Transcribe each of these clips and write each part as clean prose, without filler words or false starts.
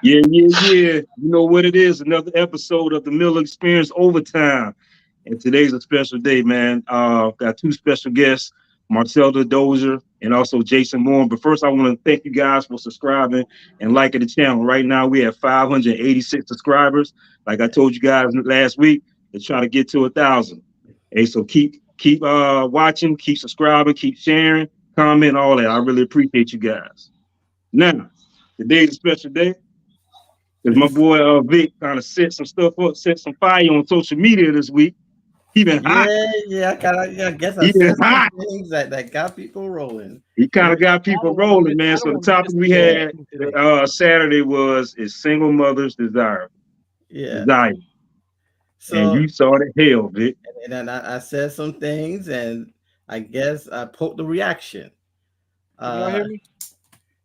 Yeah. You know what it is? Another episode of the Miller Experience Overtime. And today's a special day, man. Got two special guests, Marcelda Dozier and also Jason Moore. But first, I want to thank you guys for subscribing and liking the channel. Right now, we have 586 subscribers. Like I told you guys last week, to try to get to 1,000. Hey, so keep watching, keep subscribing, keep sharing, comment, all that. I really appreciate you guys. Now, today's a special day. Because my boy Vic kind of set some stuff up, set some fire on social media this week. He been hot. I guess I He been said some hot. things that got people rolling. He kind of got I people don't want to rolling, miss. man. I So don't the want to topic miss we had anything today. Saturday is single mother's desire. Yeah. Desire. And So you saw the hell, Vic. and then I said some things, and I guess I poked the reaction. Can y'all hear me?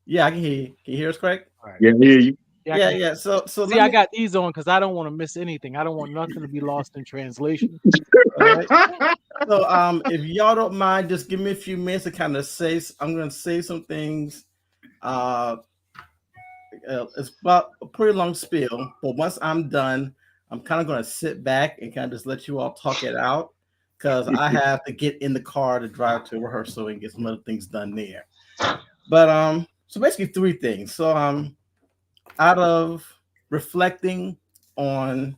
Yeah, I can hear you. Can you hear us, Craig? All right. Yeah, I hear you. Yeah, I Yeah, can. yeah. So See, I got these on because I don't want to miss anything. I don't want nothing to be lost in translation. all right. So if y'all don't mind, just give me a few minutes to kind of say. I'm going to say some things. It's about a pretty long spiel, but once I'm done, I'm kind of going to sit back and kind of just let you all talk it out because I have to get in the car to drive to rehearsal and get some other things done there. But so basically three things. So out of reflecting on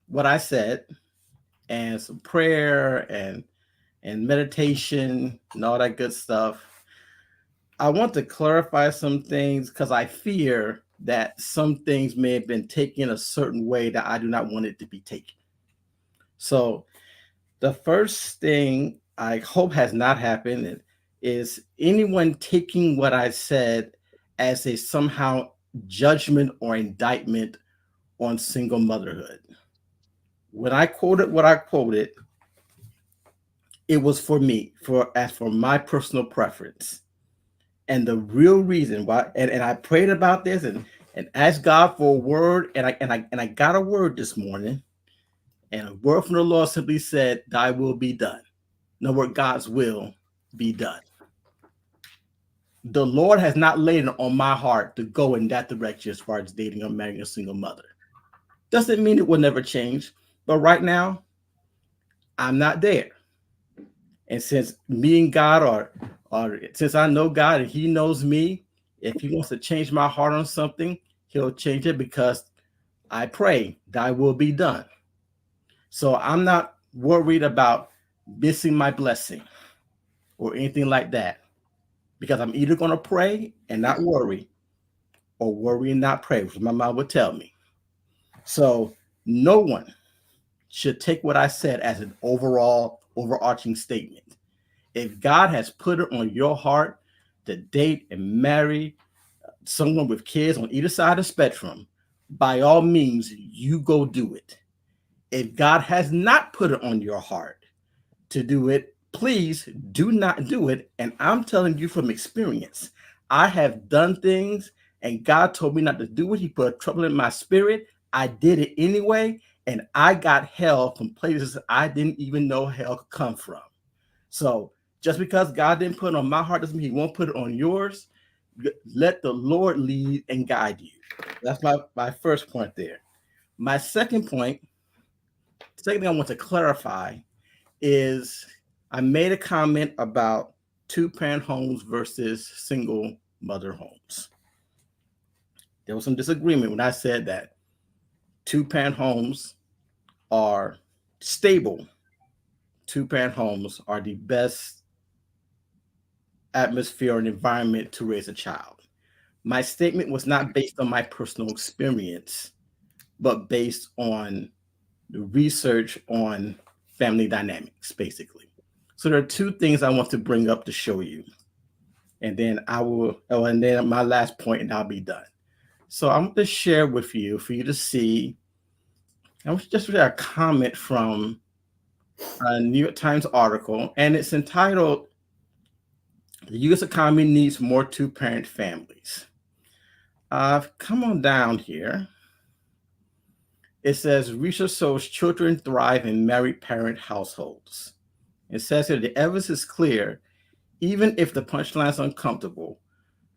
what I said and some prayer and meditation and all that good stuff, I want to clarify some things because I fear that some things may have been taken a certain way that I do not want it to be taken. So the first thing I hope has not happened is anyone taking what I said as a somehow judgment or indictment on single motherhood. When I quoted what I quoted, it was for me, for my personal preference. And the real reason why, and I prayed about this and asked God for a word, and I got a word this morning, and a word from the Lord simply said, "Thy will be done." No word, God's will be done. The Lord has not laid it on my heart to go in that direction as far as dating or marrying a single mother. Doesn't mean it will never change, but right now, I'm not there. And since me and God are since I know God and He knows me, if He wants to change my heart on something, He'll change it because I pray, Thy will be done. So I'm not worried about missing my blessing or anything like that because I'm either going to pray and not worry or worry and not pray, which my mom would tell me. So no one should take what I said as an overall overarching statement. If God has put it on your heart to date and marry someone with kids on either side of the spectrum, by all means, you go do it. If God has not put it on your heart to do it, please do not do it. And I'm telling you from experience, I have done things and God told me not to do it. He put trouble in my spirit. I did it anyway. And I got hell from places I didn't even know hell could come from. So just because God didn't put it on my heart doesn't mean He won't put it on yours. Let the Lord lead and guide you. That's my first point there. My second thing I want to clarify is I made a comment about two-parent homes versus single mother homes. There was some disagreement when I said that two-parent homes are stable. Two-parent homes are the best atmosphere and environment to raise a child. My statement was not based on my personal experience, but based on the research on family dynamics, basically. So there are two things I want to bring up to show you. And then and then my last point, and I'll be done. So I'm going to share with you for you to see. I was just read a comment from a New York Times article, and it's entitled, "The U.S. economy needs more two-parent families." Come on down here. It says research shows children thrive in married parent households. It says here the evidence is clear. Even if the punchline is uncomfortable,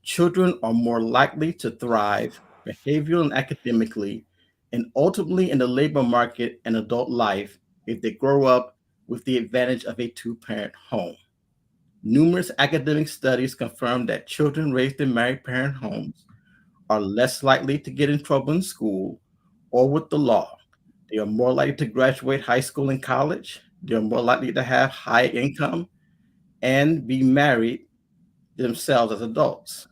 children are more likely to thrive behavioral and academically, and ultimately in the labor market and adult life if they grow up with the advantage of a two-parent home. Numerous academic studies confirm that children raised in married parent homes are less likely to get in trouble in school or with the law. They are more likely to graduate high school and college. They are more likely to have high income and be married themselves as adults.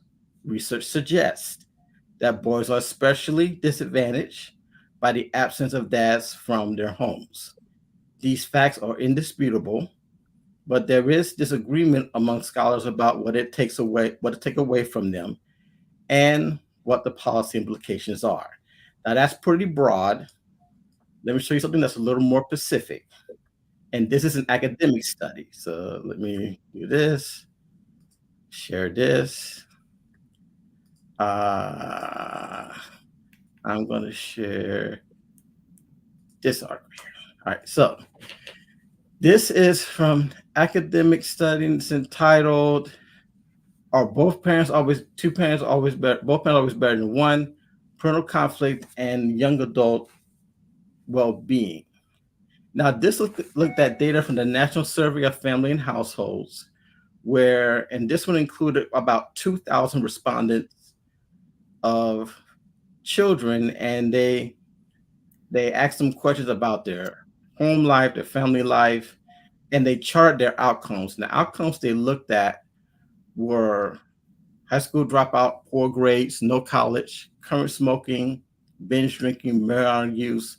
Research suggests that boys are especially disadvantaged by the absence of dads from their homes. These facts are indisputable, but there is disagreement among scholars about what it takes away from them and what the policy implications are. Now that's pretty broad. Let me show you something that's a little more specific. And this is an academic study. So let me do this, share this. I'm going to share this article here. All right, so this is from academic studies entitled "Are Both Parents Always Two Parents Always Better? Both Parents Always Better Than One? Parental Conflict and Young Adult Well-Being." Now, this looked at data from the National Survey of Family and Households, and this one included about 2,000 respondents of children, and they asked them questions about their home life, their family life, and they charted their outcomes. And the outcomes they looked at were high school dropout, poor grades, no college, current smoking, binge drinking, marijuana use,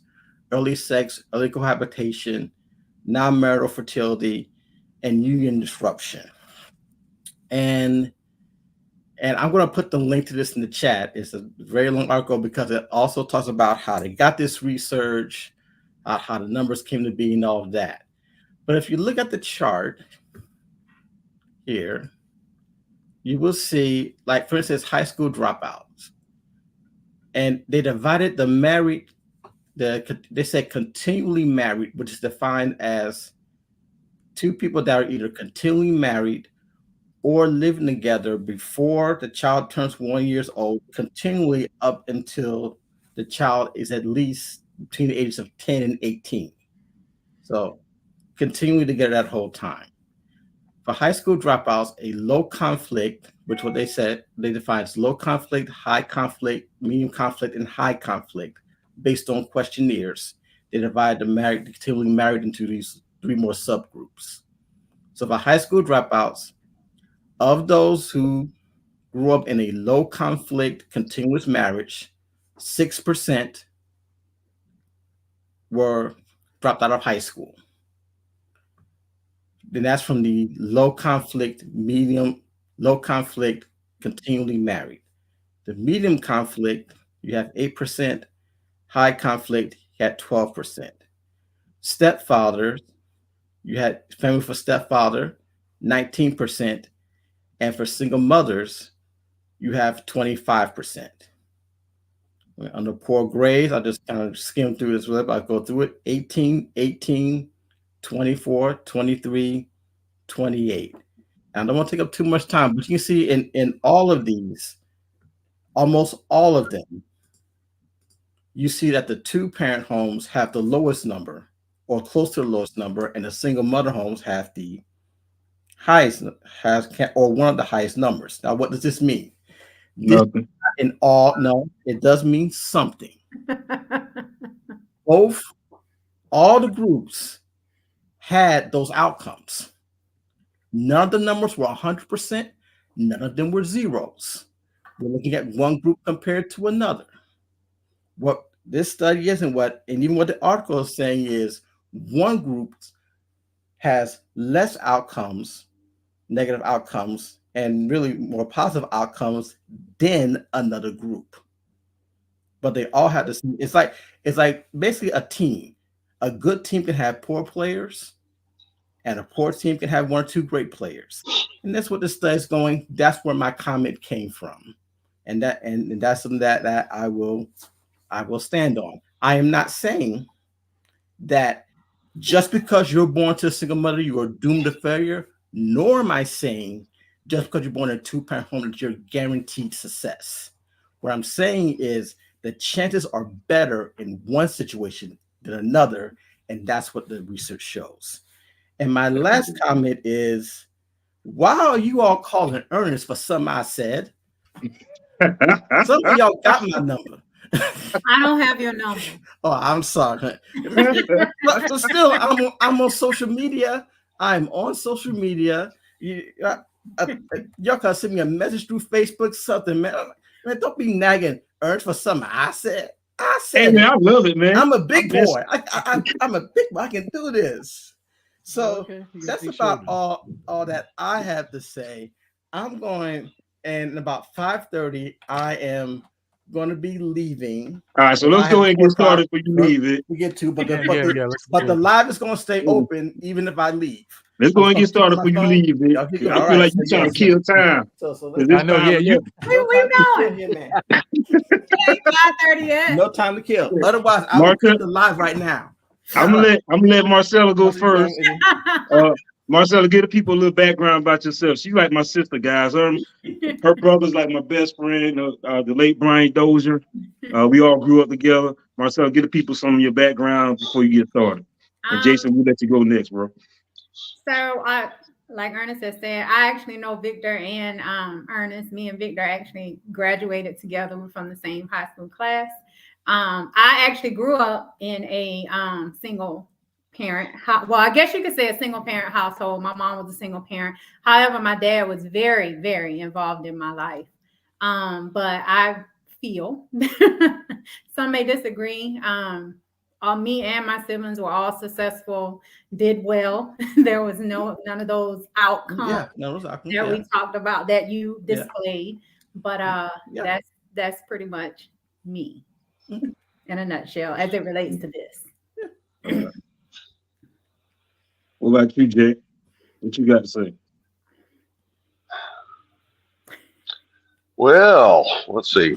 early sex, early cohabitation, non-marital fertility, and union disruption. And I'm going to put the link to this in the chat. It's a very long article because it also talks about how they got this research, how the numbers came to be, and all of that. But if you look at the chart here, you will see, like, for instance, high school dropouts. And they divided the married, they said continually married, which is defined as two people that are either continually married or living together before the child turns 1 year old, continually up until the child is at least between the ages of 10 and 18. So continuing together that whole time. For high school dropouts, a low conflict, which what they said, they define as low conflict, high conflict, medium conflict, and high conflict based on questionnaires. They divide the continually married into these three more subgroups. So for high school dropouts, of those who grew up in a low conflict continuous marriage, 6% were dropped out of high school. Then that's from the low conflict, low conflict, continually married. The medium conflict, you have 8%. High conflict, you had 12%. Stepfathers, you had family for stepfather, 19%. And for single mothers, you have 25%. Under poor grades, I'll just kind of skim through this. I'll go through it. 18, 18, 24, 23, 28. And I don't want to take up too much time, but you can see in all of these, almost all of them, you see that the two-parent homes have the lowest number or close to the lowest number, and the single mother homes have the highest, or one of the highest numbers. Now, what does this mean? Nothing. No, it does mean something. All the groups had those outcomes. None of the numbers were 100%. None of them were zeros. We're looking at one group compared to another. What this study is, and even what the article is saying is, one group has less outcomes, negative outcomes, and really more positive outcomes than another group. But they all have this. It's like basically a team. A good team can have poor players, and a poor team can have one or two great players. And that's what this study is going. That's where my comment came from, and that's something that I will stand on. I am not saying that just because you're born to a single mother, you are doomed to failure, nor am I saying just because you're born in a two-parent home that you're guaranteed success. What I'm saying is the chances are better in one situation than another, and that's what the research shows. And my last comment is, why are you all calling Ernest for something I said? Some of y'all got my number. I don't have your number. Oh, I'm sorry. But still, I'm on social media. I'm on social media. Y'all can send me a message through Facebook, something, man. Man, don't be nagging Ernst for something I said. Hey, man, I love it, man. I'm a big boy. I'm a big boy. I can do this. So that's about all that I have to say. I'm going, and about 5:30, I am going to be leaving. All right, so let's go ahead and get started before you leave it. We get to, but the live is going to stay open even if I leave. Let's go ahead and get started before you leave it. I feel like you're trying to kill time. I know, yeah. Where we going? It ain't 5:30 yet. No time to kill. Otherwise, I will cut the live right now. I'm gonna let Marcella go first. Marcella, give the people a little background about yourself. She's like my sister, guys. Her brother's like my best friend, the late Brian Dozier. We all grew up together. Marcella, give the people some of your background before you get started. And Jason, we'll let you go next, bro. So, like Ernest has said, I actually know Victor and Ernest. Me and Victor actually graduated together. We're from the same high school class. I actually grew up in a single parent. Well, I guess you could say a single parent household. My mom was a single parent. However, my dad was very, very involved in my life. But I feel some may disagree. Me and my siblings were all successful, did well. There was none of those outcomes that we talked about that you displayed. But that's pretty much me in a nutshell as it relates to this. What about you, Jay? What you got to say? Well, let's see.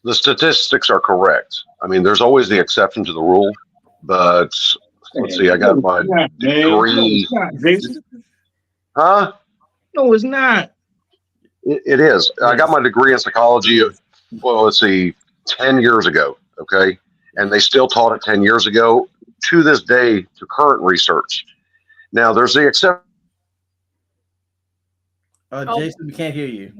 The statistics are correct. I mean, there's always the exception to the rule, but let's see. I got my degree. Huh? No, it's not. It is. I got my degree in psychology. Well, let's see, 10 years ago. Okay, and they still taught it 10 years ago to this day to current research. Now, there's the exception. Jason, we can't hear you.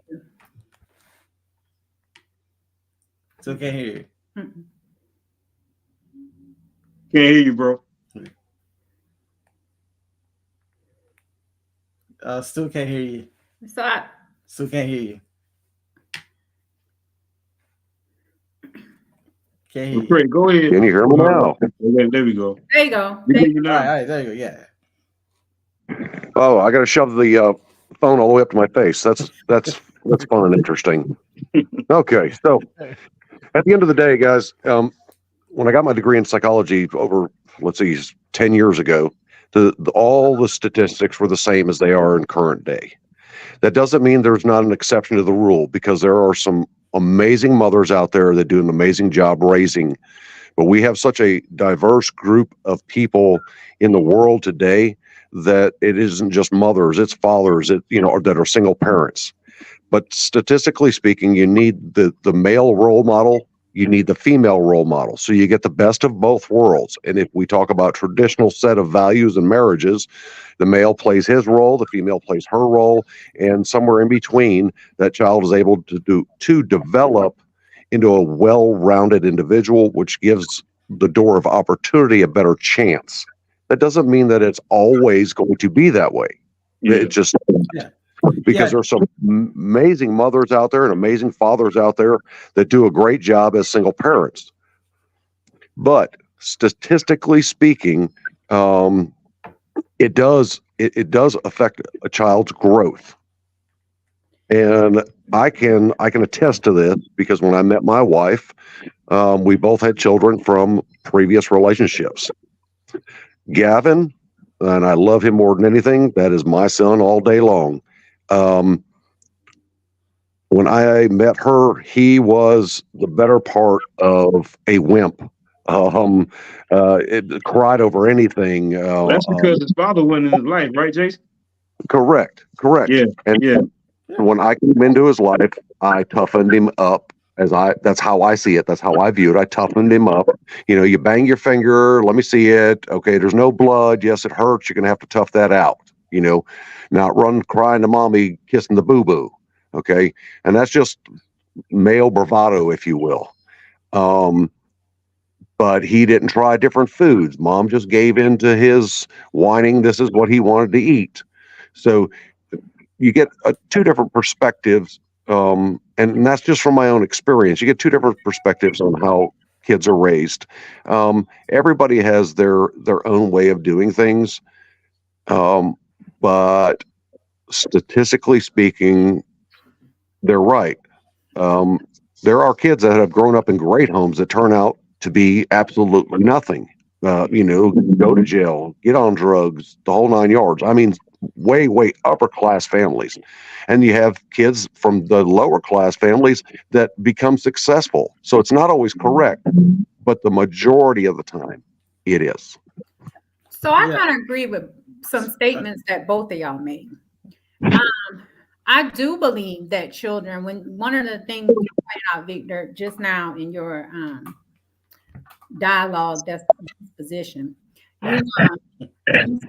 Still can't hear you. Can't hear you, bro. Still can't hear you. Still can't hear you. Can't hear you. Great, go ahead. Can you hear me now? There we go. There you go. All right, there you go. Yeah. Oh, I got to shove the phone all the way up to my face. That's fun and interesting. Okay, so at the end of the day, guys, when I got my degree in psychology over, let's see, 10 years ago, all the statistics were the same as they are in current day. That doesn't mean there's not an exception to the rule, because there are some amazing mothers out there that do an amazing job raising. But we have such a diverse group of people in the world today that it isn't just mothers, it's fathers that are single parents. But statistically speaking, you need the male role model, you need the female role model. So you get the best of both worlds. And if we talk about traditional set of values and marriages, the male plays his role, the female plays her role, and somewhere in between, that child is able to develop into a well-rounded individual, which gives the door of opportunity a better chance. That doesn't mean that it's always going to be that way. Yeah. It just because there's some amazing mothers out there and amazing fathers out there that do a great job as single parents. But statistically speaking, it does affect a child's growth. And I can attest to this, because when I met my wife, we both had children from previous relationships. Gavin, and I love him more than anything, that is my son all day long. When I met her, he was the better part of a wimp. It cried over anything. That's because his father wasn't in his life, right, Jason? Correct. Yeah. And When I came into his life, I toughened him up. That's how I see it. That's how I view it. I toughened him up. You know, you bang your finger, let me see it. Okay, there's no blood. Yes, it hurts. You're gonna have to tough that out. You know, not run crying to mommy, kissing the boo boo. Okay, and that's just male bravado, if you will. But he didn't try different foods. Mom just gave in to his whining. This is what he wanted to eat. So you get two different perspectives, and that's just from my own experience. You get two different perspectives on how kids are raised. Everybody has their own way of doing things, but statistically speaking, they're right. There are kids that have grown up in great homes that turn out to be absolutely nothing. You know, go to jail, get on drugs, the whole 9 yards. I mean, way upper class families. And you have kids from the lower class families that become successful. So it's not always correct, but the majority of the time it is. So I kind of agree with some statements that both of y'all made. I do believe that children, when one of the things you pointed out, Victor, just now in your dialogue disposition, you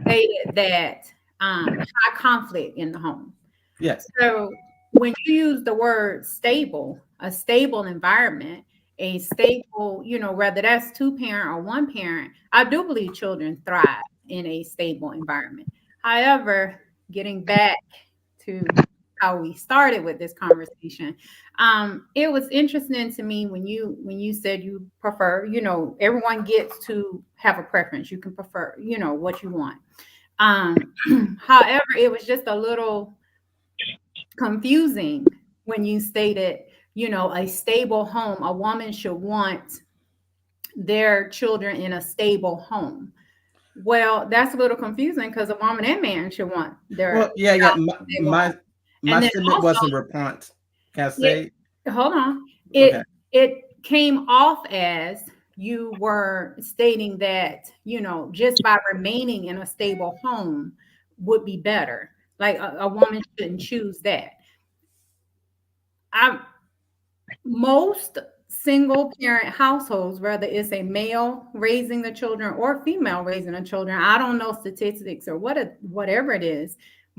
stated that high conflict in the home. Yes. So when you use the word stable, a stable environment, a stable, you know, whether that's two parent or one parent, I do believe children thrive in a stable environment. However, getting back to how we started with this conversation, it was interesting to me when you said you prefer, you know, everyone gets to have a preference. You can prefer, you know, what you want. However, it was just a little confusing when you stated, you know, a stable home. A woman should want their children in a stable home. Well, that's a little confusing because a woman and man should want their. Well, yeah. My statement wasn't response. Can I say? Hold on. Okay. It came off as you were stating that, you know, just by remaining in a stable home would be better. Like a woman shouldn't choose that. Most single parent households, whether it's a male raising the children or female raising the children, I don't know statistics or whatever it is,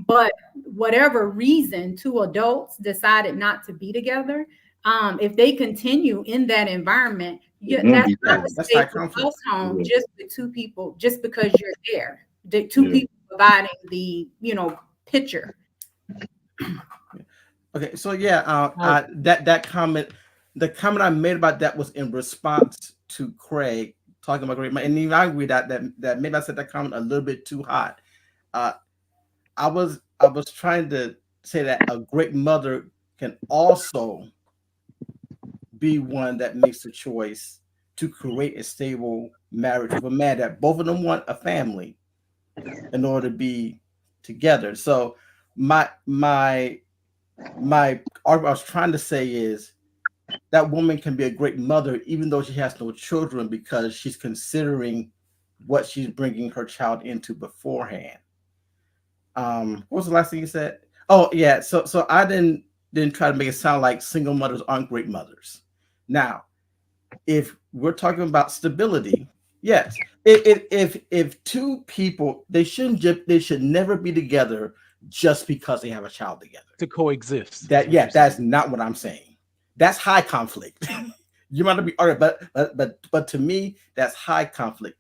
but whatever reason, two adults decided not to be together. If they continue in that environment, that's not a stable household just with two people, just because you're there. The two people providing the, you know, picture. Okay, so that comment, the comment I made about that was in response to Craig talking about great mother, and even I agree that maybe I said that comment a little bit too hot. I was trying to say that a great mother can also be one that makes the choice to create a stable marriage with a man that both of them want a family in order to be together. So my argument I was trying to say is that woman can be a great mother even though she has no children because she's considering what she's bringing her child into beforehand. What was the last thing you said? Oh yeah, so I didn't try to make it sound like single mothers aren't great mothers. Now, if we're talking about stability, yes. If two people, they should never be together just because they have a child together. To coexist. That's not what I'm saying. That's high conflict. You might be all right, but to me, that's high conflict.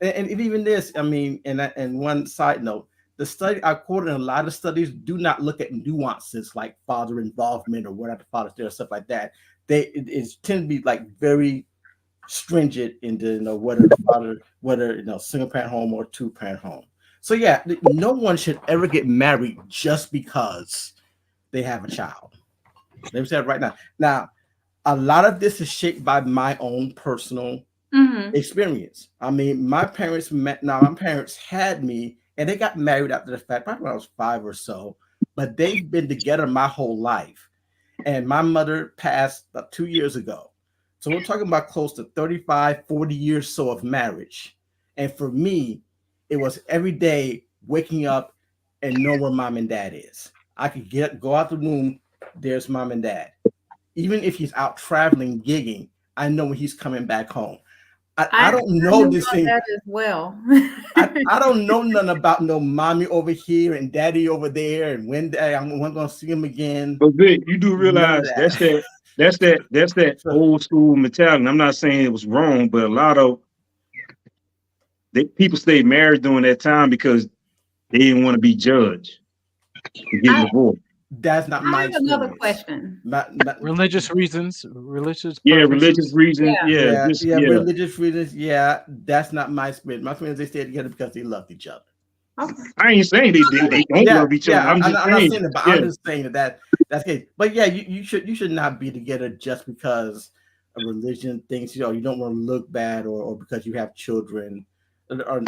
And even this, I mean, and one side note, the study I quoted in a lot of studies do not look at nuances like father involvement or what the father's there, stuff like that. It tend to be like very stringent into, you know, whether single parent home or two parent home. So yeah, no one should ever get married just because they have a child. Let me say it right now. Now, a lot of this is shaped by my own personal experience. I mean, my parents had me and they got married after the fact, probably when I was 5 or so, but they've been together my whole life. And my mother passed about 2 years ago. So we're talking about close to 35, 40 years so of marriage. And for me, it was every day waking up and know where mom and dad is. I could go out the room. There's mom and dad. Even if he's out traveling, gigging, I know when he's coming back home. I don't know knew this about thing. that as well. I don't know nothing about no mommy over here and daddy over there, and when I'm gonna see him again. But Vic, you do realize None of that. that's that old school mentality. I'm not saying it was wrong, but a lot of people stayed married during that time because they didn't want to be judged for getting divorced. That's not I my have another experience. question. Religious reasons, religious Yeah, preferences. religious reasons. Yeah, religious reasons. Yeah, that's not my experience. My friends, they stayed together because they loved each other. Okay. I ain't saying they don't love each other. I'm just not saying. saying it, but I'm just saying that's the case. But yeah, you should not be together just because of religion things. You don't want to look bad, or because you have children, or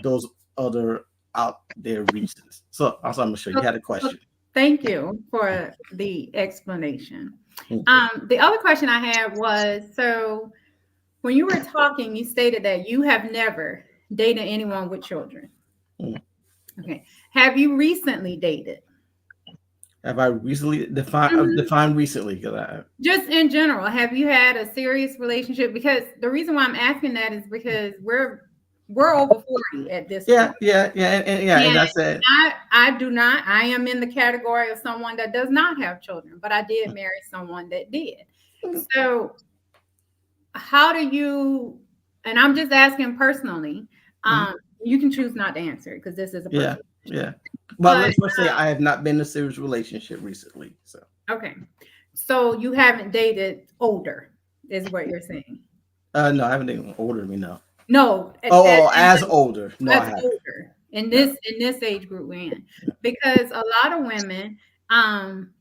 those other out there reasons. So I'm gonna show you had a question. Thank you for the explanation. Mm-hmm. The other question I had was, so when you were talking, you stated that you have never dated anyone with children. Mm-hmm. Okay. Have you recently dated? Have I recently defined recently? Just in general, have you had a serious relationship? Because the reason why I'm asking that is because we're over 40 at this point. And I said I do not. I am in the category of someone that does not have children, but I did marry someone that did. So how do you, and I'm just asking personally, you can choose not to answer because this is a personal question. But let's just say I have not been in a serious relationship recently. So okay. So you haven't dated older, is what you're saying? No, I haven't dated older than me, no. No. As older. No, as older in this age group we're in, because a lot of women, I'm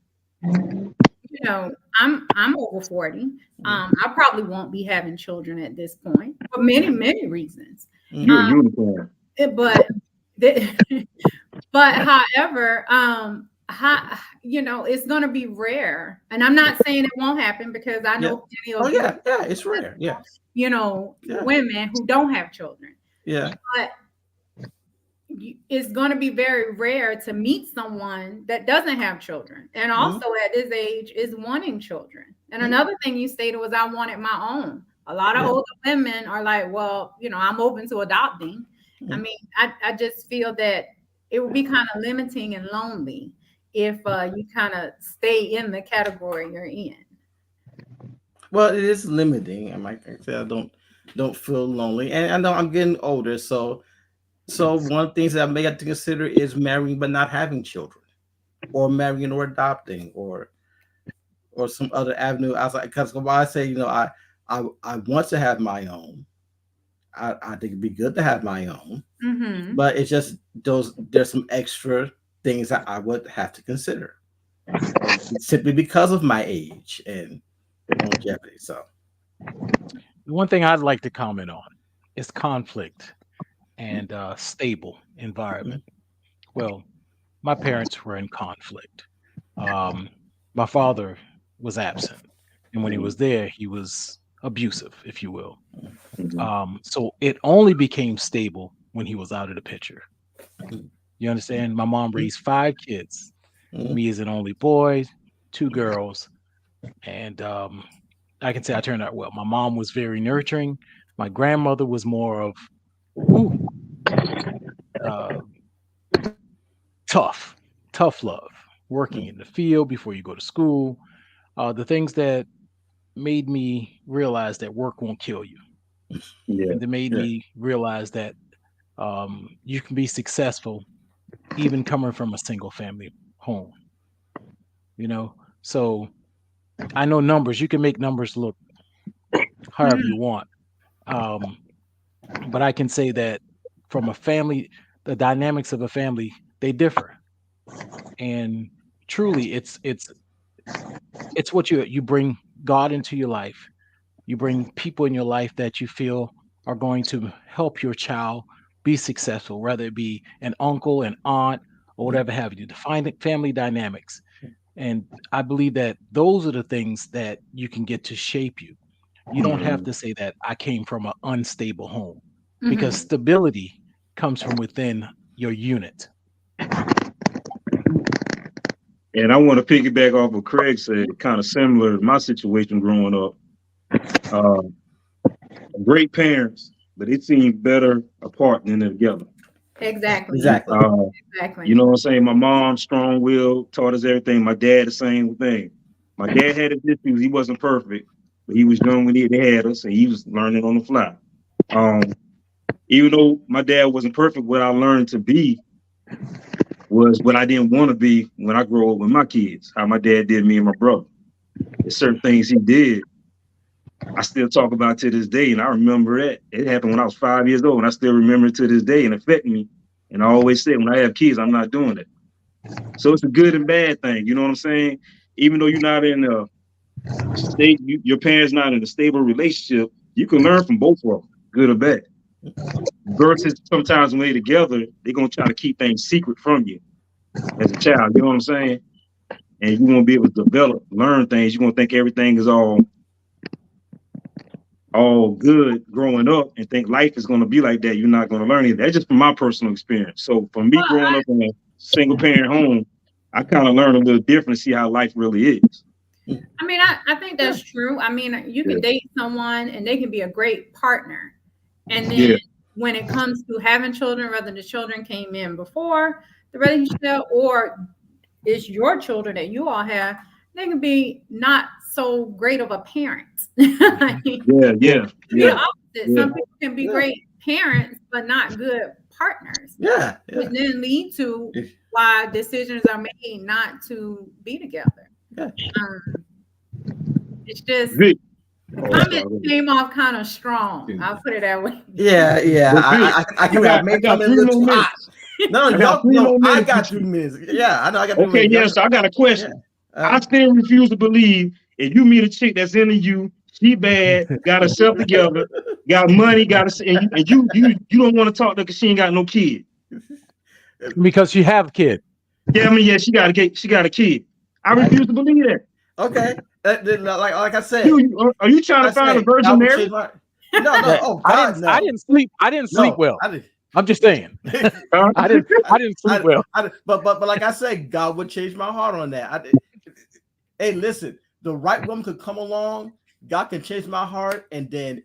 over 40. I probably won't be having children at this point for many reasons. You're a unicorn. But however, it's going to be rare, and I'm not saying it won't happen because I know plenty of it's rare. Yeah. Women who don't have children. Yeah. But it's going to be very rare to meet someone that doesn't have children, and also at this age is wanting children. And another thing you stated was I wanted my own. A lot of older women are like, well, I'm open to adopting. I mean, I just feel that it would be kind of limiting and lonely if you kind of stay in the category you're in. Well, it is limiting. And like I said, I don't feel lonely, and I know I'm getting older. So one of the things that I may have to consider is marrying but not having children, or marrying or adopting, or some other avenue outside. Because while I say, I want to have my own, I think it'd be good to have my own, but it's just there's some extra things that I would have to consider, simply because of my age and longevity. So the one thing I'd like to comment on is conflict and stable environment. Well, my parents were in conflict. My father was absent, and when he was there, he was abusive, if you will. So it only became stable when he was out of the picture. You understand? My mom raised 5 kids. Me as an only boy, 2 girls, and I can say I turned out well. My mom was very nurturing. My grandmother was more of tough love, working in the field before you go to school. The things that made me realize that work won't kill you. And they made me realize that you can be successful even coming from a single family home. So I know numbers. You can make numbers look however you want. But I can say that from a family, the dynamics of a family, they differ. And truly it's what you bring God into your life. You bring people in your life that you feel are going to help your child be successful, whether it be an uncle, an aunt, or whatever have you. Define family dynamics. And I believe that those are the things that you can get to shape you. You don't have to say that I came from an unstable home, because stability comes from within your unit. And I want to piggyback off what Craig said, kind of similar to my situation growing up. Great parents, but it seemed better apart than together. Exactly. Exactly. Exactly. You know what I'm saying? My mom, strong-willed, taught us everything. My dad, the same thing. My dad had his issues. He wasn't perfect, but he was young when they had us, and he was learning on the fly. Even though my dad wasn't perfect, what I learned to be was what I didn't want to be when I grow up with my kids, how my dad did me and my brother. There's certain things he did I still talk about to this day, and I remember it. It happened when I was 5 years old, and I still remember it to this day and affect me. And I always say, when I have kids, I'm not doing it. So it's a good and bad thing. You know what I'm saying? Even though you're not in a state, your parents not in a stable relationship, you can learn from both of them, good or bad. Versus sometimes when they're together, they're gonna try to keep things secret from you as a child. You know what I'm saying? And you won't be able to develop, learn things. You're gonna think everything is all good growing up and think life is going to be like that. You're not going to learn it. That's just from my personal experience. So for me, growing up in a single parent home, I kind of learned a little different, see how life really is. I mean, I think that's true. I mean, you can date someone and they can be a great partner. And then when it comes to having children, whether the children came in before the relationship or it's your children that you all have, they can be not so great of a parent. Yeah. Some people can be great parents, but not good partners. Yeah. Which then lead to why decisions are made not to be together. Yeah. It's just the comment came off kind of strong. I'll put it that way. Yeah. I got 3 more minutes. No, I got 2 minutes. Yeah, I know. I got 2 minutes. Okay, so I got a question. I still refuse to believe if you meet a chick that's into you, she bad, got herself together, got money, and you don't want to talk to her because she ain't got no kid. Because she have a kid. Yeah, I mean, she got a kid. I refuse to believe that. Okay, like I said, are you trying to find a Virgin Mary? No. Oh God, I didn't sleep well. I'm just saying. I didn't sleep well. But like I said, God would change my heart on that. Hey, listen, the right woman could come along. God can change my heart, and then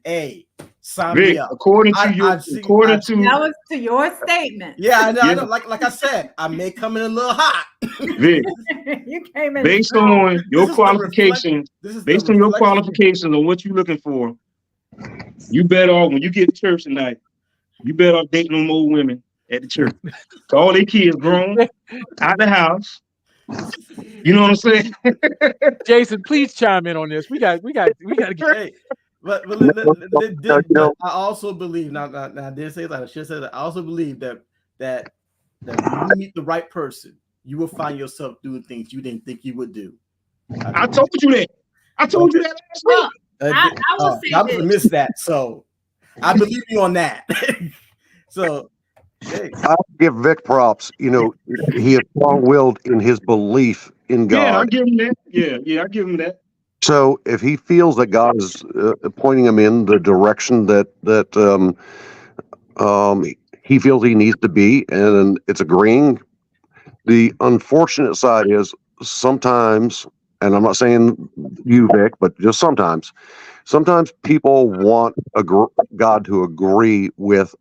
sign me up. According to that was to your statement. Yeah, I know. Like I said, I may come in a little hot. Vic, you came in based on your qualifications, on what you're looking for, you better off when you get to church tonight. You better off dating them old women at the church. So all their kids grown out the house. You know what I'm saying? Jason, please chime in on this. We got to get. But I also believe now. I did say that. I should say that. I also believe that when you meet the right person, you will find yourself doing things you didn't think you would do. I told you that. I told you that last week. I will say I would have missed that. So I believe you on that. So. Hey. I'll give Vic props. You know, he is strong-willed in his belief in God. Yeah, I give him that. Yeah, I give him that. So if he feels that God is pointing him in the direction that he feels he needs to be, and it's agreeing, the unfortunate side is sometimes, and I'm not saying you, Vic, but just sometimes people want God to agree with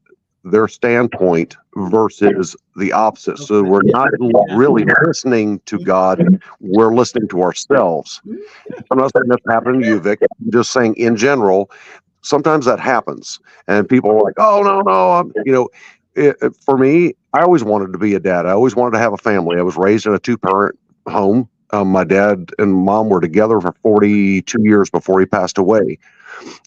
their standpoint versus the opposite. So we're not really listening to God. We're listening to ourselves. I'm not saying that's happening to you, Vic. I'm just saying in general, sometimes that happens. And people are like, oh, no. For me, I always wanted to be a dad. I always wanted to have a family. I was raised in a 2-parent home. My dad and mom were together for 42 years before he passed away.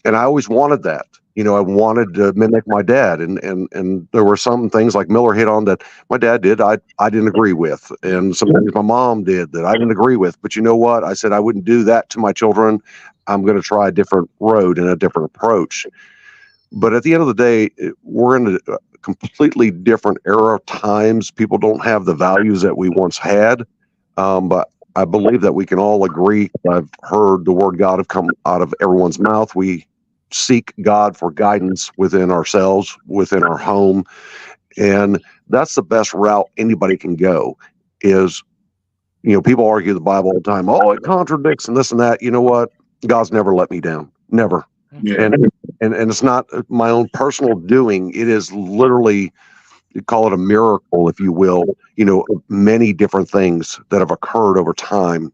And I always wanted that. I wanted to mimic my dad, and there were some things like Miller hit on that my dad did I didn't agree with, and some things my mom did that I didn't agree with. But you know what? I said I wouldn't do that to my children. I'm going to try a different road and a different approach. But at the end of the day, we're in a completely different era of times. People don't have the values that we once had, but I believe that we can all agree. I've heard the word God have come out of everyone's mouth. We seek God for guidance within ourselves, within our home. And that's the best route anybody can go, is people argue the Bible all the time. Oh, it contradicts and this and that. You know what? God's never let me down. Never. Yeah. And it's not my own personal doing. It is literally, you call it a miracle, if you will, many different things that have occurred over time.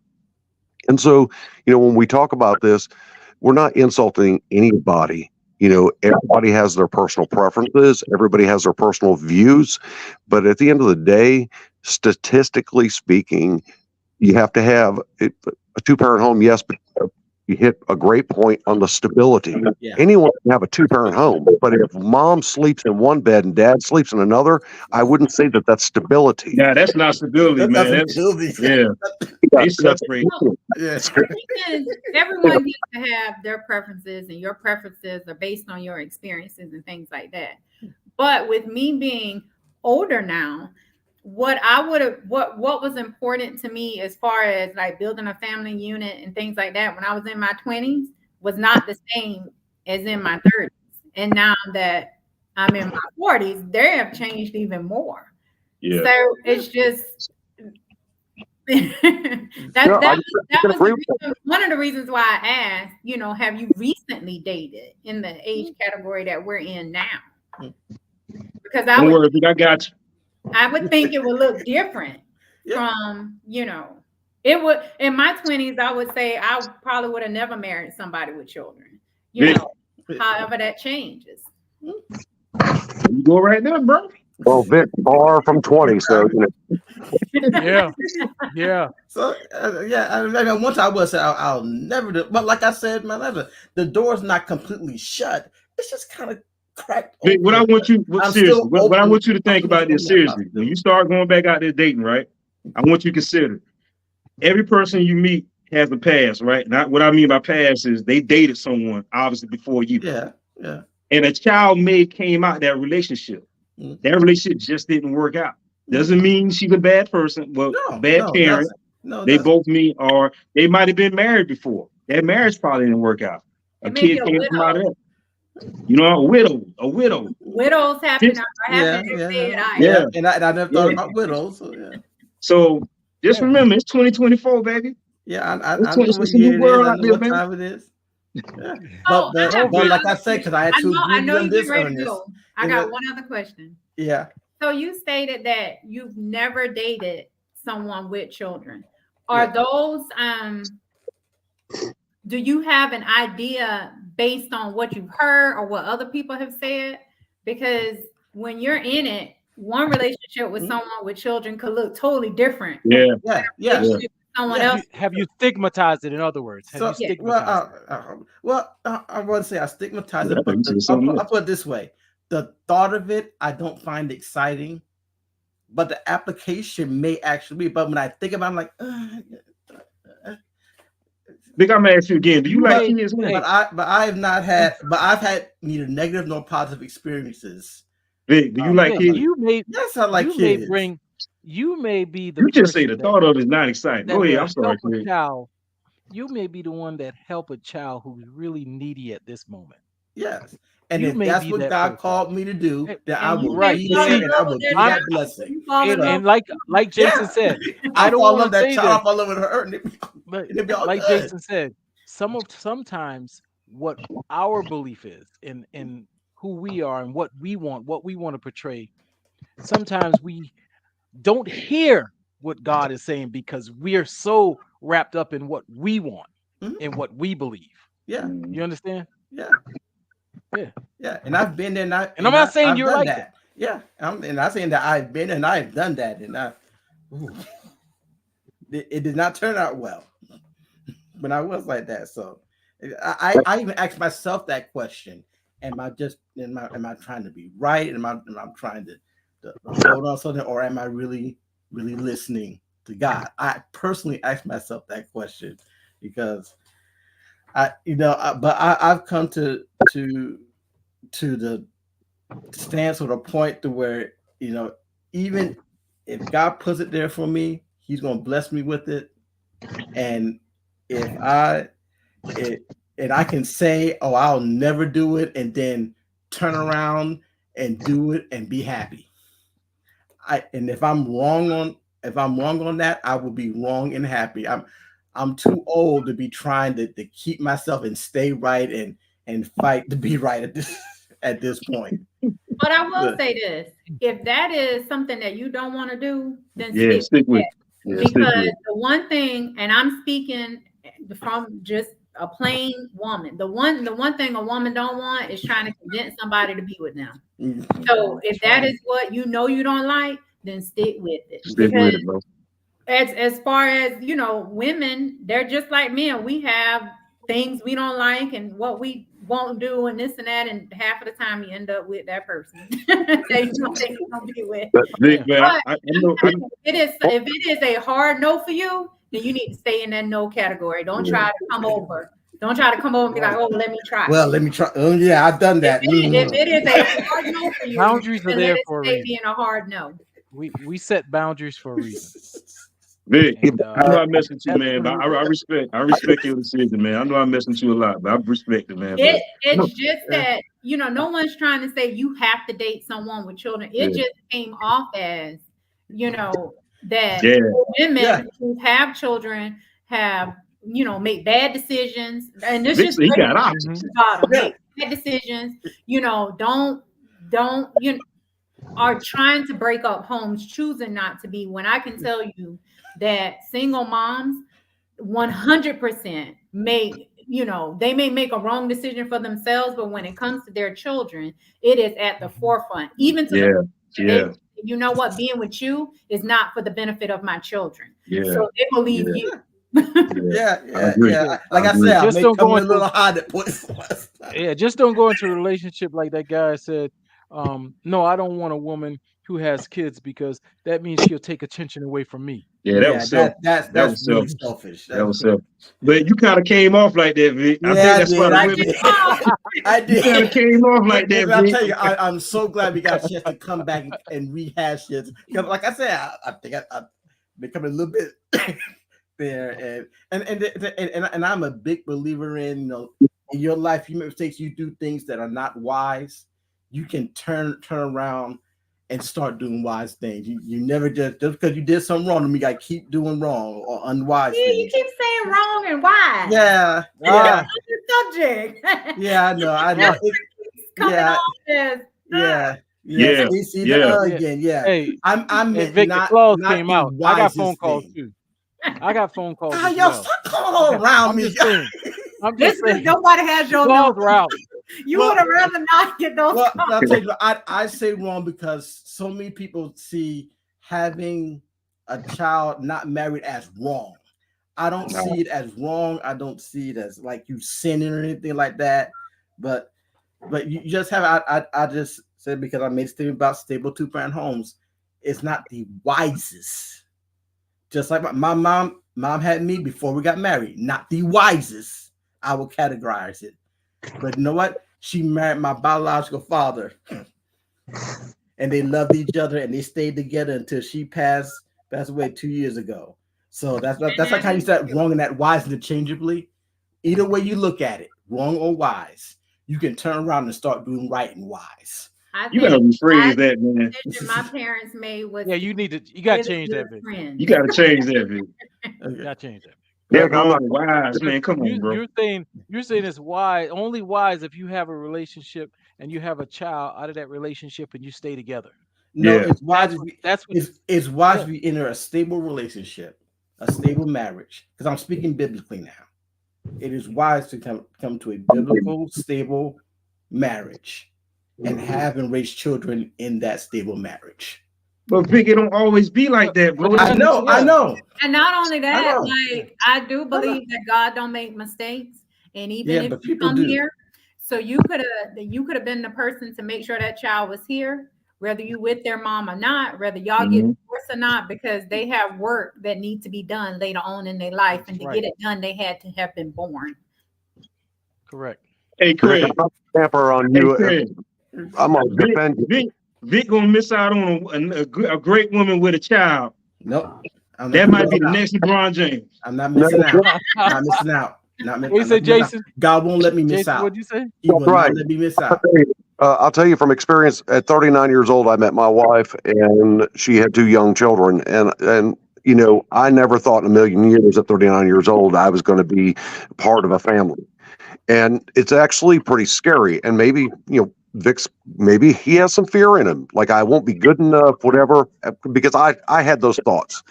And so, when we talk about this, we're not insulting anybody. Everybody has their personal preferences. Everybody has their personal views. But at the end of the day, statistically speaking, you have to have a two-parent home, yes, but you hit a great point on the stability. Yeah. Anyone can have a two-parent home, but if mom sleeps in one bed and dad sleeps in another, I wouldn't say that that's stability. Yeah, that's not stability, man. That's stability. Yeah. They separate. Yeah. Everyone gets to have their preferences, and your preferences are based on your experiences and things like that. But with me being older now, what was important to me as far as like building a family unit and things like that when I was in my 20s was not the same as in my 30s. And now that I'm in my 40s, they have changed even more. Yeah. So it's just that was one of the reasons why I asked, have you recently dated in the age category that we're in now? Because Don't worry, I got you. I would think it would look different from, it would, in my 20s, I would say I probably would have never married somebody with children, however that changes. You go right now, bro. Well, Vic, far from 20, so Yeah. So one time I would say I'll never do, but like I said, the door's not completely shut. It's just kind of cracked. Vic, what I want you to think about this seriously. When you start going back out there dating, right? I want you to consider every person you meet has a past, right? Not what I mean by past is they dated someone obviously before you. Yeah. And a child came out that relationship. Mm-hmm. That relationship just didn't work out. Doesn't mean she's a bad person. Well, bad parent. They both they might have been married before. That marriage probably didn't work out. A kid came from out of that. A widow. Widows happen. Yeah. And I never thought about widows. So just remember, it's 2024, baby. Yeah, I know what year it is. What time it is. Yeah. But like I said, because I had to agree on this, Ernest. I got one other question. Yeah. So you stated that you've never dated someone with children. Are those do you have an idea based on what you've heard or what other people have said? Because when you're in it, one relationship with someone with children could look totally different. Yeah. Someone else. Have you stigmatized it? In other words, I want to say I stigmatized it, but I'll put it this way: the thought of it, I don't find exciting, but the application may actually be. But when I think about it, I'm like, Vic, I'm gonna ask you again. Do you like kids? But I have not had. But I've had neither negative nor positive experiences. Vic, do you like kids? Yes, I like kids. You may be the. You just say the thought of it is not exciting. Go ahead. I'm sorry. You may be the one that help a child who's really needy at this moment. Yes. And if that's what God called me to do, then I will be there and I will give that blessing. And like Jason said, I don't want that child fall over her. But like Jason said, sometimes what our belief is in who we are and what we want to portray, sometimes we don't hear what God is saying because we are so wrapped up in what we want and what we believe. Yeah. You understand? Yeah. And I've been there, and I'm not saying you're like that. Yeah, and I'm saying that I've been and I've done that, and it did not turn out well. But I was like that, so I even asked myself that question: Am I trying to be right? Am I trying to hold on something, or am I really listening to God? I personally asked myself that question because I've come to the stance or the point to where even if God puts it there for me, He's gonna bless me with it, and if I can say, oh, I'll never do it, and then turn around and do it and be happy. And if I'm wrong if I'm wrong on that, I will be wrong and happy. I'm too old to be trying to keep myself and stay right and fight to be right at this point. But I will say this: if that is something that you don't want to do, then stick with it. Yeah, stick because with it. the one thing, and I'm speaking from just a plain woman, the one thing a woman don't want is trying to convince somebody to be with them. Mhm. So if that is what you don't like, then stick with it. Stick with it, bro. As far as women, they're just like men. We have things we don't like and what we won't do and this and that, and half of the time you end up with that person that you don't think you're gonna be with. Vic, man, I know, If it is a hard no for you, then you need to stay in that no category. Don't try to come over. Don't try to come over and be like, oh, let me try. Well, let me try. Oh, yeah, I've done that. If it is a hard no for you, Boundaries are then there let it for a stay reason. being a hard no. We set boundaries for a reason. Vic, And, I know I messed with you, man, but I respect your decision, man. I know I messed with you a lot, but I respect it, man. It's just that no one's trying to say you have to date someone with children. It just came off as that women who have children have make bad decisions, and this Vic, is he got options. make bad decisions. Don't are trying to break up homes, choosing not to be. When I can tell you that single moms 100% make, they may make a wrong decision for themselves, but when it comes to their children, it is at the forefront. Even to you know what, being with you is not for the benefit of my children. So they believe you. Yeah. Like I said, just I don't may come go a into little hard at points. Yeah, just don't go into a relationship like that guy said. No, I don't want a woman who has kids because that means she'll take attention away from me. Yeah, that was selfish. That's really selfish. That was selfish. But you kind of came off like that, Vic. I think that's why I did. You kind of came off like that, I'll Vic. tell you, I'm so glad we got a chance to come back and rehash this. Because, like I said, I think I've become a little bit there, and I'm a big believer in in your life, you make mistakes, you do things that are not wise. You can turn around and start doing wise things. You never just because you did something wrong, you got to keep doing wrong or unwise things. You keep saying wrong and wise. Yeah. Subject. Yeah, I know. Again. Yeah. Hey, I'm Vic, the clause came out. I got phone calls too. I got phone calls. Y'all stop calling around me. I'm just saying. Nobody has your number. You would have rather not get those calls. I'll tell you, I say wrong because so many people see having a child not married as wrong. I don't see it as wrong. I don't see it as like you sinning or anything like that. But you just have. I just said because I made a statement about stable two-parent homes. It's not the wisest. Just like my mom had me before we got married. Not the wisest. I will categorize it. But you know what? She married my biological father, and they loved each other, and they stayed together until she passed away 2 years ago. So that's like how you said wrong and that wise interchangeably. Either way you look at it, wrong or wise, you can turn around and start doing right and wise. You gotta rephrase that, man. My parents made was you got to change that, Vic. You gotta change that, Vic. You got to change that. Yeah, I'm not wise, man. Come on, bro. You're saying it's wise, only wise if you have a relationship and you have a child out of that relationship and you stay together. No, it's wise. It's wise we enter a stable relationship, a stable marriage. Because I'm speaking biblically now. It is wise to come to a biblical, stable marriage and have and raise children in that stable marriage. But Vic, it don't always be like that, bro. I know. And not only that, like I do believe that God don't make mistakes. And even if you come here, so you could have been the person to make sure that child was here, whether you with their mom or not, whether y'all get divorced or not, because they have work that needs to be done later on in their life. And to get it done, they had to have been born. Correct. Hey, Craig. Camper on you. I'm gonna defend you. Vic gonna miss out on a great woman with a child. Nope. That might be the next LeBron James. I'm not missing out. I'm missing out. What you say, Jason? God won't let me miss out. What'd you say? He will not let me miss out. I'll tell you from experience. At 39 years old, I met my wife, and she had 2 young children. And you know, I never thought in a million years at 39 years old I was going to be part of a family. And it's actually pretty scary. And maybe, you know, Vic's, maybe he has some fear in him, like I won't be good enough, whatever. Because I had those thoughts.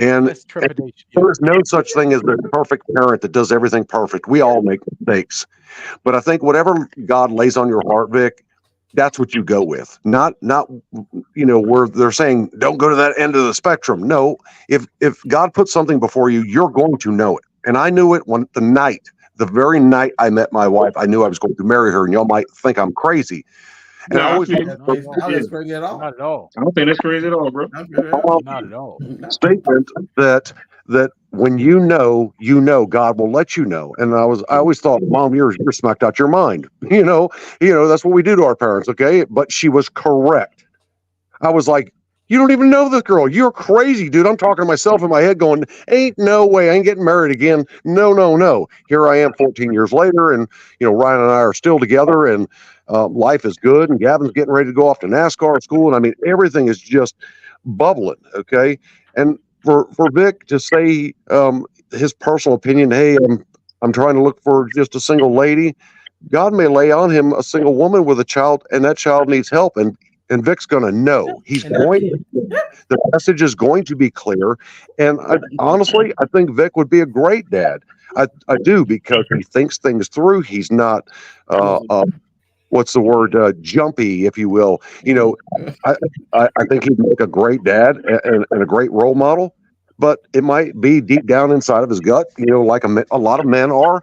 And That's trepidation. Yeah. there's no such thing as the perfect parent that does everything perfect. We all make mistakes. But I think whatever God lays on your heart, Vic, that's what you go with. Not you know, where they're saying don't go to that end of the spectrum. No, if God puts something before you, you're going to know it. And I knew it when the very night I met my wife, I knew I was going to marry her. And y'all might think I'm crazy. And Nah, I always I That's feel crazy. you. Now that's crazy at all. Not at all. I don't think that's crazy at all, bro. Not at all. statement that when you know God will let you know. And I always thought, Mom, you're smacked out your mind. You know, that's what we do to our parents, okay? But she was correct. I was like, you don't even know this girl. You're crazy, dude. I'm talking to myself in my head going, ain't no way I ain't getting married again. No. Here I am 14 years later, and you know, Ryan and I are still together, and life is good, and Gavin's getting ready to go off to NASCAR school, and I mean, everything is just bubbling, okay? And for Vic to say his personal opinion, hey, I'm trying to look for just a single lady. God may lay on him a single woman with a child, and that child needs help, and Vic's going to know. He's going. The message is going to be clear, and honestly, I think Vic would be a great dad. I do, because he thinks things through. He's not. What's the word? Jumpy, if you will. You know, I think he'd make a great dad and a great role model. But it might be deep down inside of his gut, you know, like a lot of men are.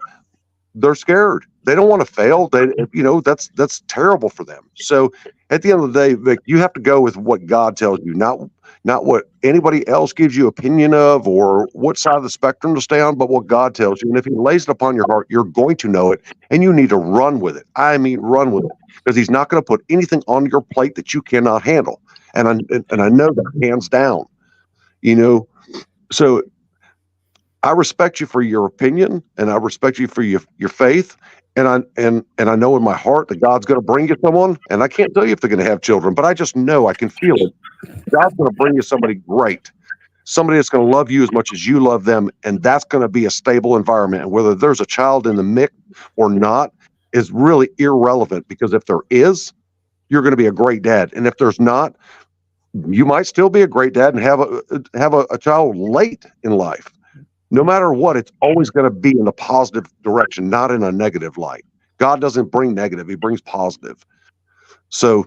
They're scared. They don't want to fail. You know, that's terrible for them. So at the end of the day, Vic, you have to go with what God tells you, not what anybody else gives you opinion of or what side of the spectrum to stay on, but what God tells you. And if He lays it upon your heart, you're going to know it, and you need to run with it. I mean, run with it, because He's not going to put anything on your plate that you cannot handle. And I know that hands down. You know, so I respect you for your opinion, and I respect you for your faith. And I know in my heart that God's going to bring you someone, and I can't tell you if they're going to have children, but I just know, I can feel it. God's going to bring you somebody great, somebody that's going to love you as much as you love them, and that's going to be a stable environment. And whether there's a child in the mix or not is really irrelevant, because if there is, you're going to be a great dad, and if there's not, you might still be a great dad and have a child late in life. No matter what, it's always going to be in a positive direction, not in a negative light. God doesn't bring negative, He brings positive. So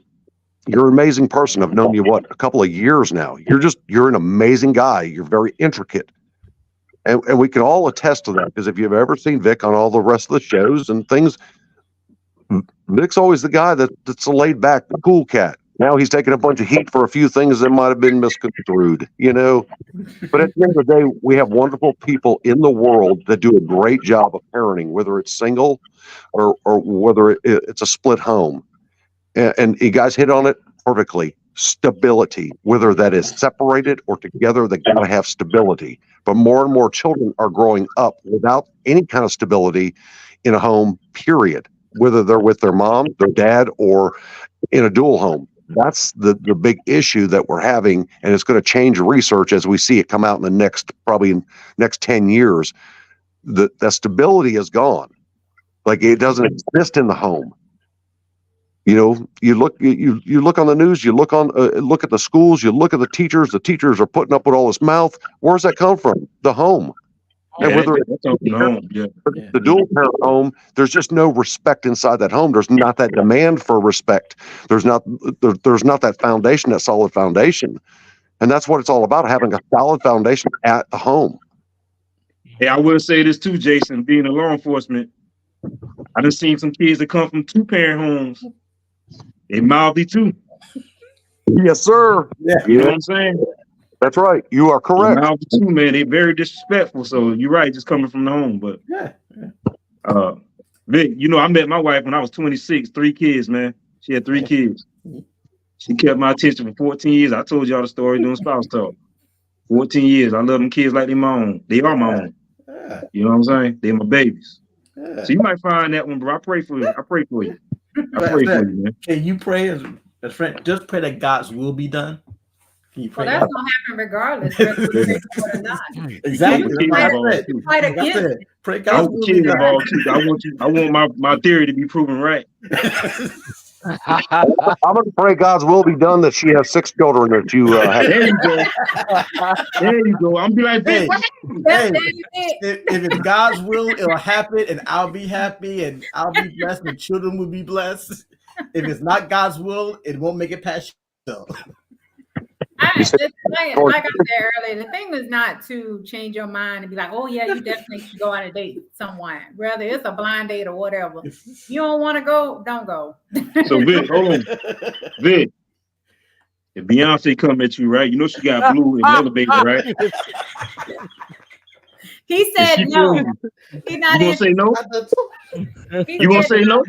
you're an amazing person. I've known you, a couple of years now. You're an amazing guy. You're very intricate. And we can all attest to that, because if you've ever seen Vic on all the rest of the shows and things, Vic's always the guy that's a laid back, the cool cat. Now he's taking a bunch of heat for a few things that might have been misconstrued, you know. But at the end of the day, we have wonderful people in the world that do a great job of parenting, whether it's single or whether it's a split home. And you guys hit on it perfectly. Stability, whether that is separated or together, they got to have stability. But more and more children are growing up without any kind of stability in a home, period, whether they're with their mom, their dad, or in a dual home. That's the big issue that we're having, and it's going to change research as we see it come out in the next 10 years. That stability is gone. Like, it doesn't exist in the home. You know, you look on the news, you look at the schools, you look at the teachers are putting up with all this mouth. Where's that come from? The home. And whether the dual parent home, there's just no respect inside that home. There's not that demand for respect. There's not that foundation, that solid foundation. And that's what it's all about, having a solid foundation at the home. Hey, I will say this too, Jason, being in law enforcement, I done seen some kids that come from 2-parent homes. They mouthy too. Yes, sir. Yeah. You know what I'm saying? That's right. You are correct. Now, too, man, they very disrespectful. So you're right, just coming from the home. But Vic, you know, I met my wife when I was 26, 3 kids, man. She had 3 kids. She kept my attention for 14 years. I told y'all the story doing spouse talk. 14 years. I love them kids like they're my own. They are my own. You know what I'm saying? They're my babies. So you might find that one, bro. I pray for you. I pray for you, man. Can you pray as friend? Just pray that God's will be done. Can you Well, pray? that's gonna happen regardless, whether you pray for it or not. Exactly. I That's want what I said. kids Fight Like I against said, pray I God's want will be kids done. involved too. I want my theory to be proven right. I'm going to pray God's will be done that she has 6 children that you have. There you go. There you go. I'm gonna be like, Hey, what? hey, That's it. if it's God's will, it'll happen, and I'll be happy, and I'll be blessed, and children will be blessed. If it's not God's will, it won't make it past you. Like I said earlier, the thing is not to change your mind and be like, oh yeah, you definitely should go on a date with someone. Whether it's a blind date or whatever. You don't want to go, don't go. So Vic, hold on. Vic, if Beyonce come at you, right? You know she got blue in the elevator, right? He If said she no. feel you, He you not gonna in. say no? He You gonna said say no?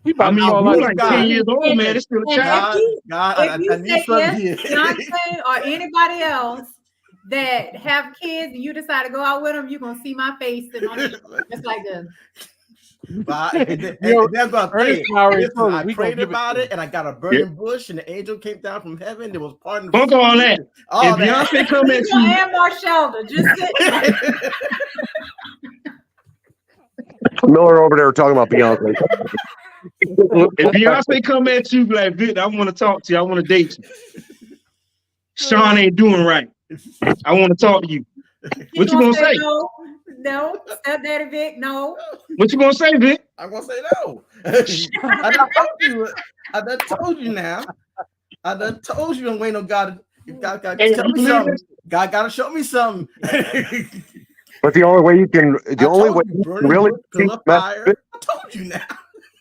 We about I to mean, fall blue out like of 10 God. years old, man. It's still a And child. God, if you I need say something yes, here. Beyonce or anybody else that have kids and you decide to go out with them, you're gonna see my face and it's like this. And Yo, they're gonna Ernest pray. and I already Listen, told him I we gonna prayed give it about to it, and I got a burning bush, and the angel came down from heaven. There was pardon. Fuck all that. All If Beyonce come at You you, and Marshalda, just sit there. Miller over there talking about Beyonce. if Beyonce come at you, be like, Vic, I want to talk to you. I want to date you. Sean ain't doing right. I want to talk to you. What you gonna say? No, stepdaddy Vic, no. What you gonna say, Vic? I'm gonna say no. I done told you. I done told you now. I done told you I'm waiting on God. God got to tell me something. God got to show me something. But the only way you can, the only way you can really fill receive up the fire. message, I told you now.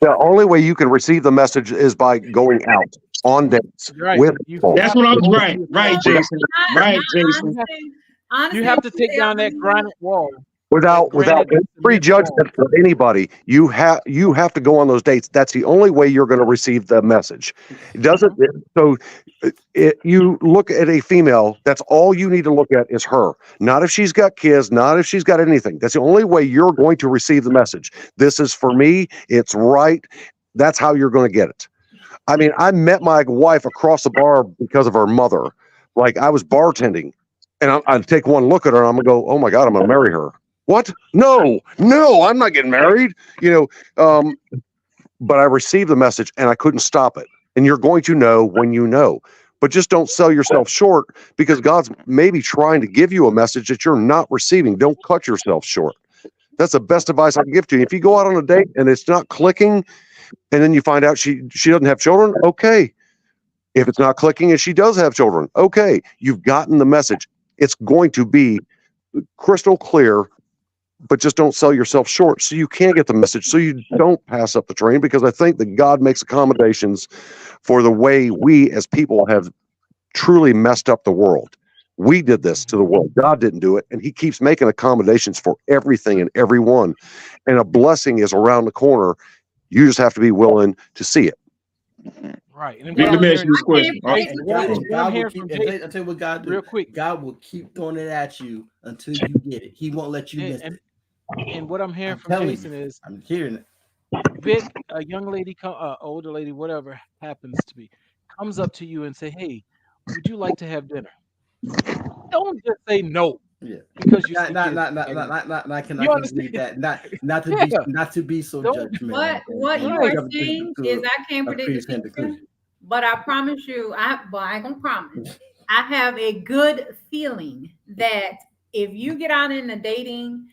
the only way you can receive the message is by going out on dates Right. with You people. That's what I was right. Right, Jason. Right, Jason. Honestly, You have to take down that granite wall. Without Granted, any prejudgment for anybody, you have to go on those dates. That's the only way you're going to receive the message. It doesn't. So, you look at a female. That's all you need to look at is her. Not if she's got kids. Not if she's got anything. That's the only way you're going to receive the message. This is for me. It's right. That's how you're going to get it. I mean, I met my wife across the bar because of her mother. Like I was bartending, and I'd take one look at her, and I'm gonna go, "Oh my God, I'm gonna marry her." What? No, I'm not getting married. But I received the message and I couldn't stop it. And you're going to know when you know. But just don't sell yourself short because God's maybe trying to give you a message that you're not receiving. Don't cut yourself short. That's the best advice I can give to you. If you go out on a date and it's not clicking, and then you find out she doesn't have children, okay. If it's not clicking and she does have children, okay. You've gotten the message. It's going to be crystal clear, but just don't sell yourself short so you can get the message, so you don't pass up the train, because I think that God makes accommodations for the way we as people have truly messed up the world. We did this to the world. God didn't do it, and he keeps making accommodations for everything and everyone. And a blessing is around the corner. You just have to be willing to see it. Right. And Let me ask you this question. I'll tell you what God do. Real quick. God will keep throwing it at you until you get it. He won't let you miss it. And what I'm hearing I'm from telling Jason you. is, I'm hearing it. Vic, a young lady, older lady, whatever happens to be, comes up to you and say, "Hey, would you like to have dinner?" Don't just say no. Yeah. Because you I can read that. Not to be so judgmental. What you are saying is I can't predict the future, but I promise you, I ain't gonna promise. I have a good feeling that if you get out in the dating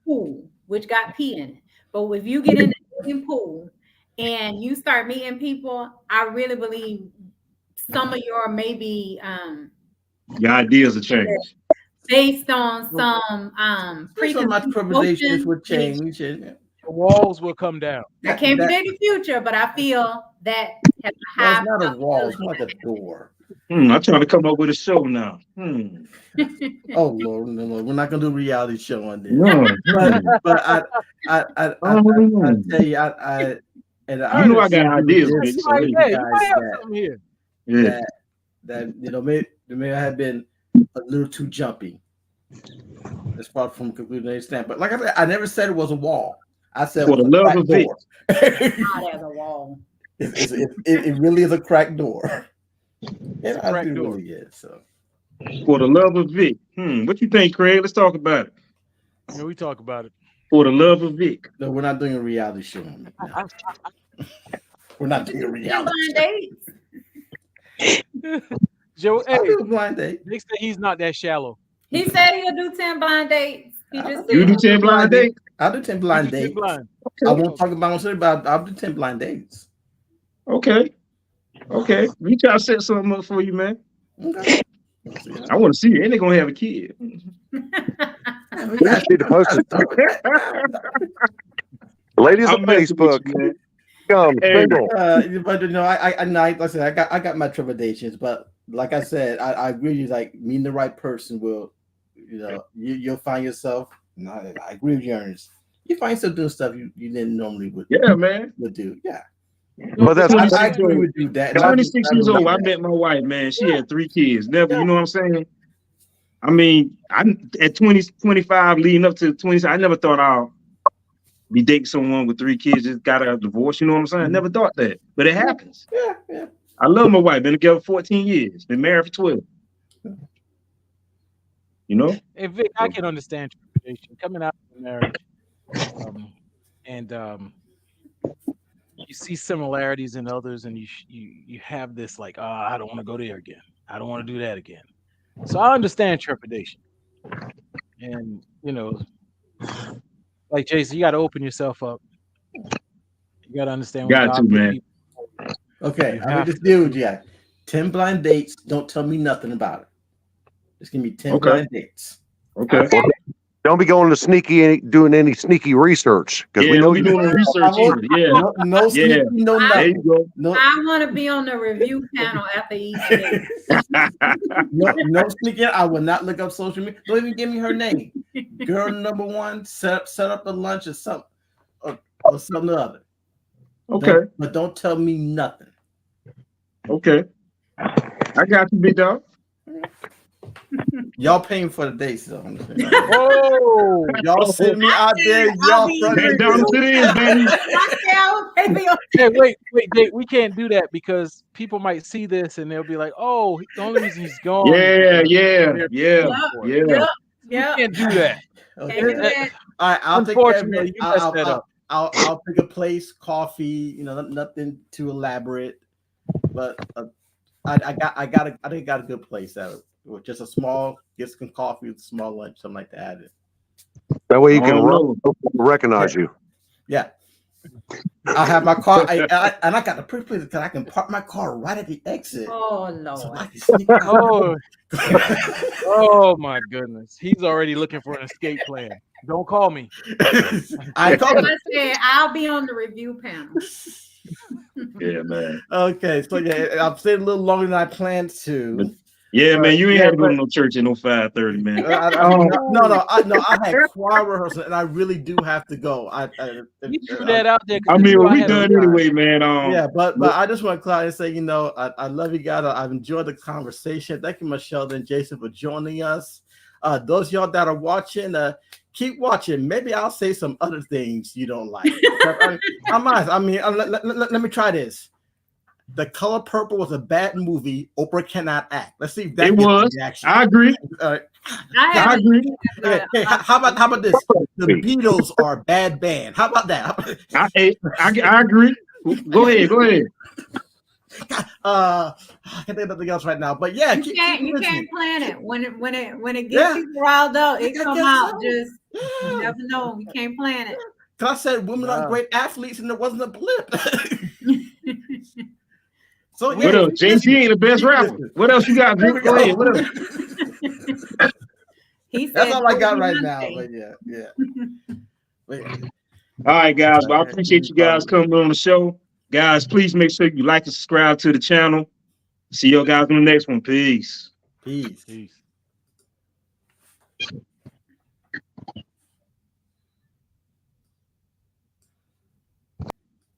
pool, which got P in it, but if you get in the dating pool and you start meeting people, I really believe some of your maybe your ideas will change based on some preconceptions would change. The walls will come down. I can't predict the future, but I feel that has a high. It's not a wall; it's like a door. I'm trying to come up with a show now. Oh Lord, no, we're not gonna do a reality show on this. No. But I tell you, I got ideas. Maybe I have been a little too jumpy as far from concluding any stand. But like I said, I never said it was a wall. I said For the with a love cracked of Vic. door. Not as a wall. It really is a cracked door. It cracked actually door. really is. So For the love of Vic. What you think, Craig? Let's talk about it. Yeah, we talk about it. For the love of Vic. no, we're not doing a reality show on it. No. We're not doing a Ten reality blind show. dates. Joe, I'll hey, do a blind date. Nick said he's not that shallow. He said he'll do 10 blind dates. He just You do said 10 blind dates? I'll do 10 blind He's just dates. blind. I won't talk about it, but I'll do 10 blind dates. Okay. Okay. We try to set something up for you, man. Okay. I want to see it. And they're going to have a kid. We We just need to post it. Ladies on I'm messing with Facebook, you, man. come Hey. single. But you know, like I said, I got my trepidations, but like I said, I agree with you. Like meeting the right person will, you know, you'll find yourself. No, I agree with you, Ernest. You find yourself doing stuff you didn't normally would Man. do. Yeah, But that's I agree with you. That 26 years old, I met my wife, man. She had 3 kids. Never, you know what I'm saying? I mean, I'm at 20, 25, leading up to 20, I never thought I'll be dating someone with 3 kids, just got a divorce, you know what I'm saying? I never thought that, but it happens. Yeah. I love my wife, been together 14 years, been married for 12. You know? Hey, Vic, I can understand trepidation coming out of marriage, and you see similarities in others, and you have this like, I don't want to go there again. I don't want to do that again. So I understand trepidation, and you know, like Jason, you got to open yourself up. You got to understand. Got to, man. Okay, You I have mean, just deal with you. 10 blind dates. Don't tell me nothing about it. Just give me 10 Okay. blind dates. Okay. Don't be going to doing any sneaky research because Yeah, we know we doing research either. Yeah. No Yeah. sneaky, no There nothing. you go. No, I want to be on the review panel after each date. no sneaking. I will not look up social media. Don't even give me her name. Girl number 1, set up a lunch or something, or something or other. Okay. But don't tell me nothing. Okay. I got you, big dog. Y'all paying for the dates, though. Oh, Y'all send me out there. I'll Y'all be front Man, down to this, baby. Marcel, maybe hey, wait, Jake, we can't do that because people might see this and they'll be like, "Oh, the only reason he's gone." Yeah. We can't do that. Okay. All right, I'll take care of Unfortunately, it. you messed that up. I'll pick a place, coffee. You know, nothing too elaborate, but I think I got a good place out. Just a small, get some coffee, small lunch, something like that. that way you can Oh, recognize you. Yeah, I have my car, and I got the perfect place because I can park my car right at the exit. Oh So I Lord. can sneak out. Oh my goodness, he's already looking for an escape plan. Don't call me. I call I said I'll be on the review panel. Yeah, man. Okay, so yeah, I've stayed a little longer than I planned to. Yeah, man. You ain't Yeah, had to go to but- no church at no 5:30, man. I had choir rehearsal, and I really do have to go. You threw that out there. 'cause I you mean, knew well, we had a done time. anyway, man. Yeah, but I just want to clarify and say, you know, I love you guys. I've enjoyed the conversation. Thank you, Michelle and Jason, for joining us. Those of y'all that are watching, keep watching. Maybe I'll say some other things you don't like. I'm honest. I mean, let me try this. The Color Purple was a bad movie. Oprah cannot act. Let's see if that It gets was. a reaction. I agree. I I haven't agree. Hey, how about this? The Beatles are a bad band. How about that? I agree. Go ahead. I can't think of nothing else right now. But yeah, You listening. can't plan it. When it gets Yeah. people riled up, it I come guess out. so. Just you Yeah. never know. You can't plan it. Cause I said women are Wow. great athletes, and there wasn't a blip. So What else? JC ain't the best rapper. What else you got, Drew? Go ahead. What else? He said That's all I got Joey right Beyonce. now. But yeah. All right, guys. Well, I appreciate you guys coming on the show. Guys, please make sure you like and subscribe to the channel. See you guys on the next one. Peace. Peace. Peace.